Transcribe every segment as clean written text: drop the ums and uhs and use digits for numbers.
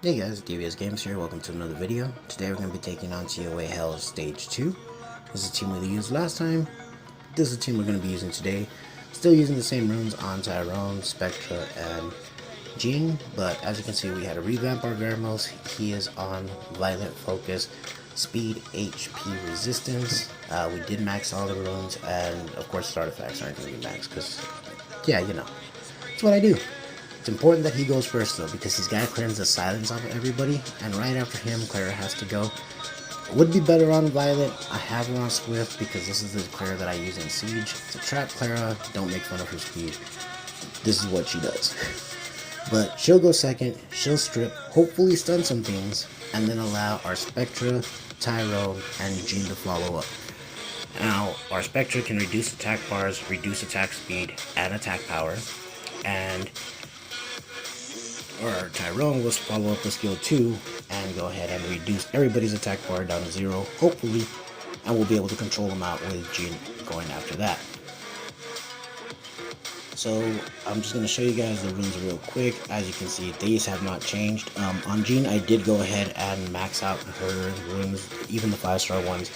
Hey guys, DVSGames here, welcome to another video. Today we're going to be taking on ToA Hell Stage 2. This is the team we used last time. This is the team we're going to be using today. Still using the same runes on Tyrone, Spectra, and Jean, but as you can see we had to revamp our Veramos. He is on Violent Focus, Speed, HP, Resistance. We did max all the runes, and of course the artifacts aren't going to be maxed, because, yeah, you know, that's what I do. It's important that he goes first though, because he's got to cleanse the silence off of everybody, and right after him, Clara has to go. Would be better on Violet. I have her on Swift because this is the Clara that I use in Siege. To trap Clara, don't make fun of her speed. This is what she does. But she'll go second, she'll strip, hopefully stun some things, and then allow our Spectra, Tyrone, and Jean to follow up. Now, our Spectra can reduce attack bars, reduce attack speed, and attack power, and our Tyrone will follow up with skill 2 and go ahead and reduce everybody's attack bar down to 0, hopefully, and we'll be able to control them out with Jean going after that. So I'm just going to show you guys the runes real quick. As you can see, these have not changed. On Jean, I did go ahead and max out her runes, even the 5-star ones.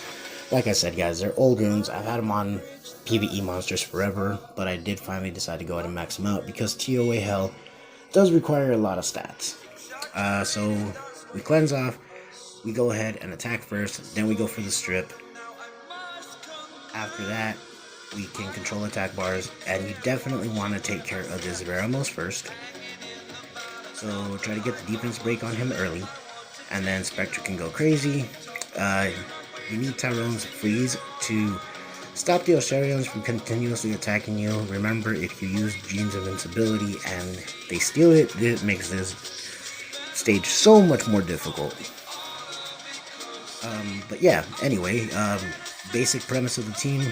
Like I said, guys, they're old runes. I've had them on PvE monsters forever, but I did finally decide to go ahead and max them out because ToA Hell does require a lot of stats. So we cleanse off, we go ahead and attack first, then we go for the strip. After that, we can control attack bars, and you definitely want to take care of this Veramos first. So try to get the defense break on him early, and then Spectre can go crazy. You need Tyrone's freeze to stop the Osirians from continuously attacking you. Remember, if you use Jean's invincibility and they steal it, it makes this stage so much more difficult. But yeah, anyway, basic premise of the team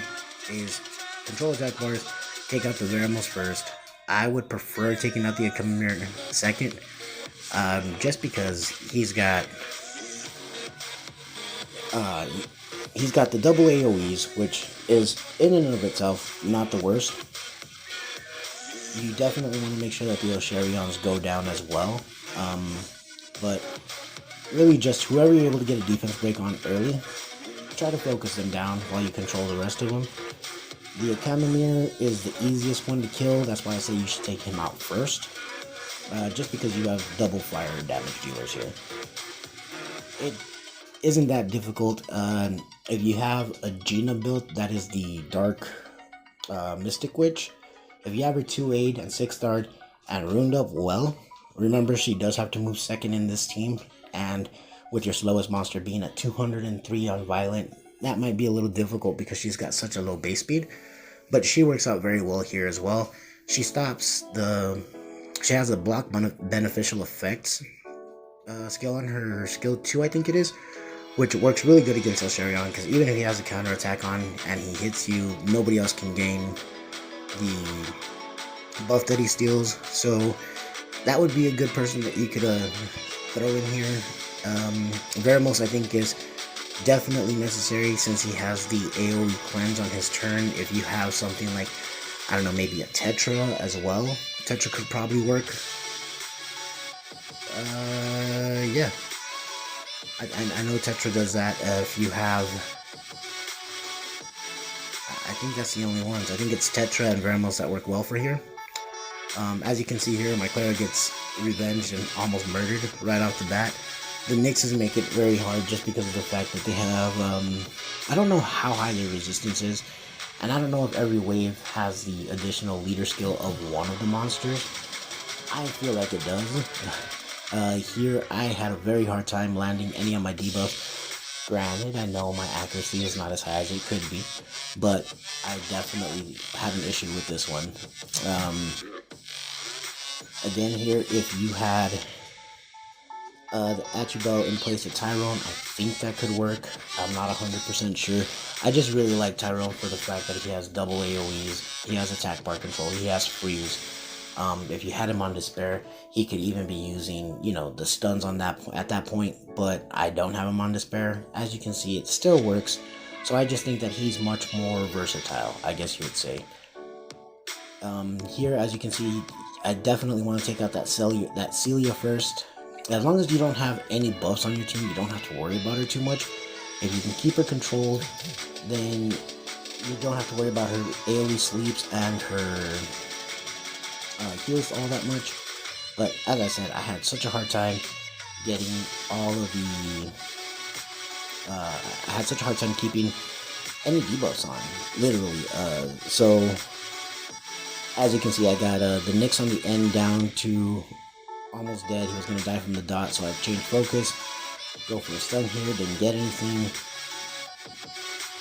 is control attack bars, take out the Veramos first. I would prefer taking out the Akamir second, just because he's got the double AoEs, which is in and of itself not the worst. You definitely want to make sure that the Osirians go down as well, but really just whoever you're able to get a defense break on early, try to focus them down while you control the rest of them. The Akamir is the easiest one to kill, that's why I say you should take him out first, just because you have double fire damage dealers here. It isn't that difficult. If you have a Giana build, that is the Dark Mystic Witch, if you have her 2-8 and 6-starred and runed up well, remember she does have to move second in this team, and with your slowest monster being at 203 on Violent, that might be a little difficult because she's got such a low base speed, but she works out very well here as well. She has a block beneficial effects skill on her skill 2, I think it is, which works really good against Osirian, because even if he has a counter attack on and he hits you, nobody else can gain the buff that he steals. So that would be a good person that you could throw in here. Veramos, I think, is definitely necessary since he has the AoE cleanse on his turn. If you have something like, I don't know, maybe a Tetra as well, Tetra could probably work. Yeah, I know Tetra does that. If you have, I think that's the only ones. I think it's Tetra and Veramos that work well for here. As you can see here, my Clara gets revenged and almost murdered right off the bat. The Nixes make it very hard just because of the fact that they have, I don't know how high their resistance is, and I don't know if every wave has the additional leader skill of one of the monsters. I feel like it does. Here I had a very hard time landing any of my debuffs. Granted, I know my accuracy is not as high as it could be, but I definitely had an issue with this one. Again here, if you had the Attribel in place of Tyrone, I think that could work. I'm not 100% sure. I just really like Tyrone for the fact that he has double AoEs, he has attack bar control, he has freeze. If you had him on Despair, he could even be using, you know, the stuns on that at that point, but I don't have him on Despair. As you can see, it still works, so I just think that he's much more versatile, I guess you would say. Here, as you can see, I definitely want to take out that Celia first. As long as you don't have any buffs on your team, you don't have to worry about her too much. If you can keep her controlled, then you don't have to worry about her AoE sleeps and her heals all that much. But as I said, I had such a hard time getting all of the I had such a hard time keeping any debuffs on, literally. So as you can see, I got the Nyx on the end down to almost dead. He was gonna die from the dot, so I changed focus. Go for a stun here, didn't get anything.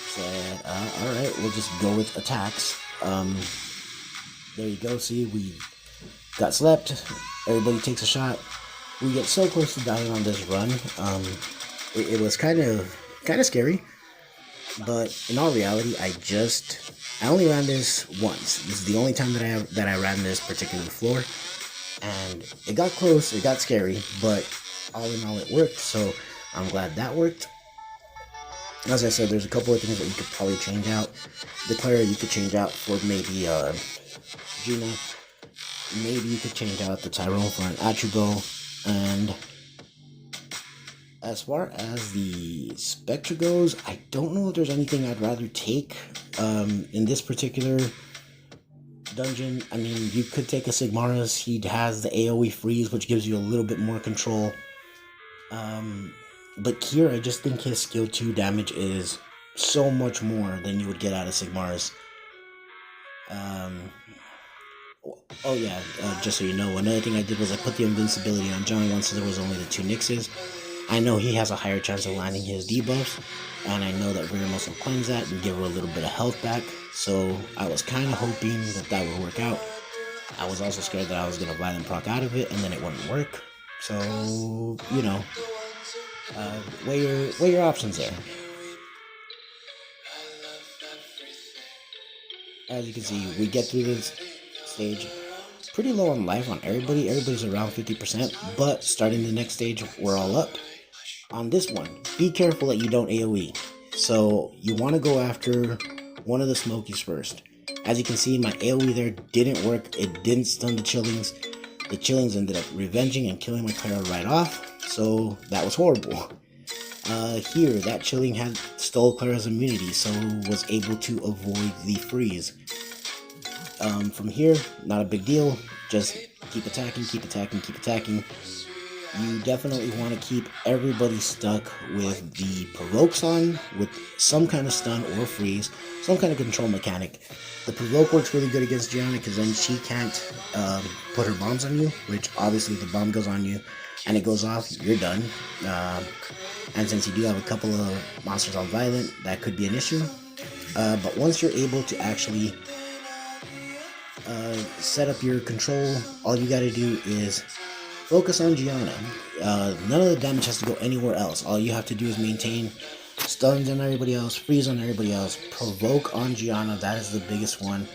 Said, alright, we'll just go with attacks. There you go, see, we got slept. Everybody takes a shot. We get so close to dying on this run. It was kind of scary, but in all reality, I only ran this once. This is the only time that I ran this particular floor, and it got close, it got scary, but all in all, it worked. So I'm glad that worked. As I said, there's a couple of things that you could probably change out. The Clara you could change out for maybe Giana. Maybe you could change out the Tyrone for an Atribo. And as far as the Spectre goes, I don't know if there's anything I'd rather take in this particular dungeon. I mean, you could take a Sigmaris. He has the AoE freeze, which gives you a little bit more control. But here, I just think his skill 2 damage is so much more than you would get out of Sigmaris. Oh yeah, just so you know, another thing I did was I put the invincibility on John once there was only the 2 Nyxes. I know he has a higher chance of landing his debuffs, and I know that Ramos will cleanse that and give her a little bit of health back, so I was kind of hoping that that would work out. I was also scared that I was going to violent proc out of it, and then it wouldn't work. So, you know, weigh your options there. As you can see, we get through this stage pretty low on life on everybody. Everybody's around 50%, but starting the next stage, we're all up. On this one, be careful that you don't AoE. So you want to go after one of the smokies first. As you can see, my AoE there didn't work. It didn't stun the Chillings. The Chillings ended up revenging and killing my Clara right off. So that was horrible. Here, that Chilling had stole Clara's immunity, so was able to avoid the freeze. From here, not a big deal. Just keep attacking, keep attacking, keep attacking. You definitely want to keep everybody stuck with the provokes on, with some kind of stun or freeze, some kind of control mechanic. The provoke works really good against Giana because then she can't put her bombs on you, which obviously if the bomb goes on you and it goes off, you're done. And since you do have a couple of monsters on Violent, that could be an issue. But once you're able to actually set up your control, all you gotta do is focus on Giana. None of the damage has to go anywhere else. All you have to do is maintain stuns on everybody else, freeze on everybody else, provoke on Giana. That is the biggest one.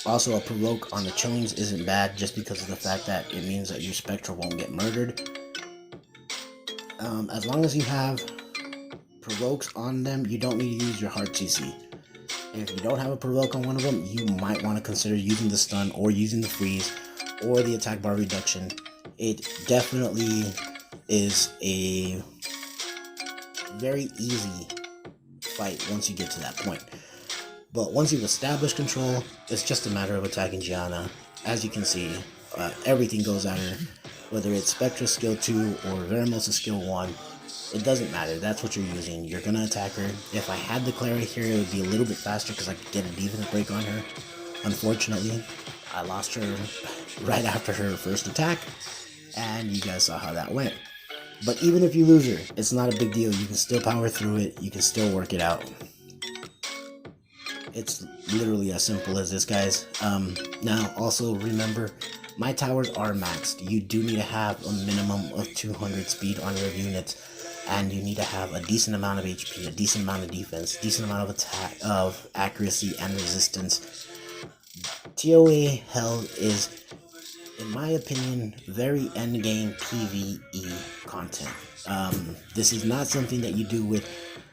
Also, a provoke on the Chillings isn't bad just because of the fact that it means that your Spectre won't get murdered. As long as you have provokes on them, you don't need to use your hard CC. And if you don't have a provoke on one of them, you might want to consider using the stun or using the freeze or the attack bar reduction. It definitely is a very easy fight once you get to that point. But once you've established control, it's just a matter of attacking Giana. As you can see, everything goes at her, whether it's Spectra skill 2 or Veramos skill 1. It doesn't matter, that's what you're using. You're gonna attack her. If I had the Clara here, it would be a little bit faster because I could get a defense break on her. Unfortunately, I lost her right after her first attack, and you guys saw how that went. But even if you lose her, it's not a big deal. You can still power through it. You can still work it out. It's literally as simple as this, guys. Now, also remember, my towers are maxed. You do need to have a minimum of 200 speed on your units, and you need to have a decent amount of HP, a decent amount of defense, decent amount of attack, of accuracy and resistance. ToA Hell is, in my opinion, very endgame PvE content. This is not something that you do with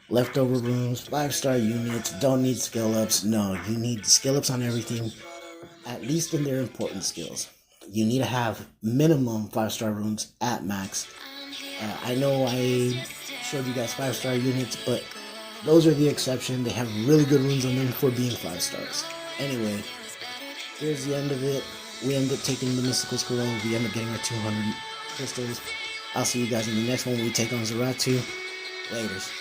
leftover rooms, 5-star units, don't need skill ups. No, you need skill ups on everything, at least in their important skills. you need to have minimum 5-star runes at max. I know I showed you guys 5-star units, but those are the exception. They have really good runes on them for being 5 stars. Anyway, here's the end of it. We end up taking the Mystical Scroll. We end up getting our 200 crystals. I'll see you guys in the next one when we take on Zeratu. Laters.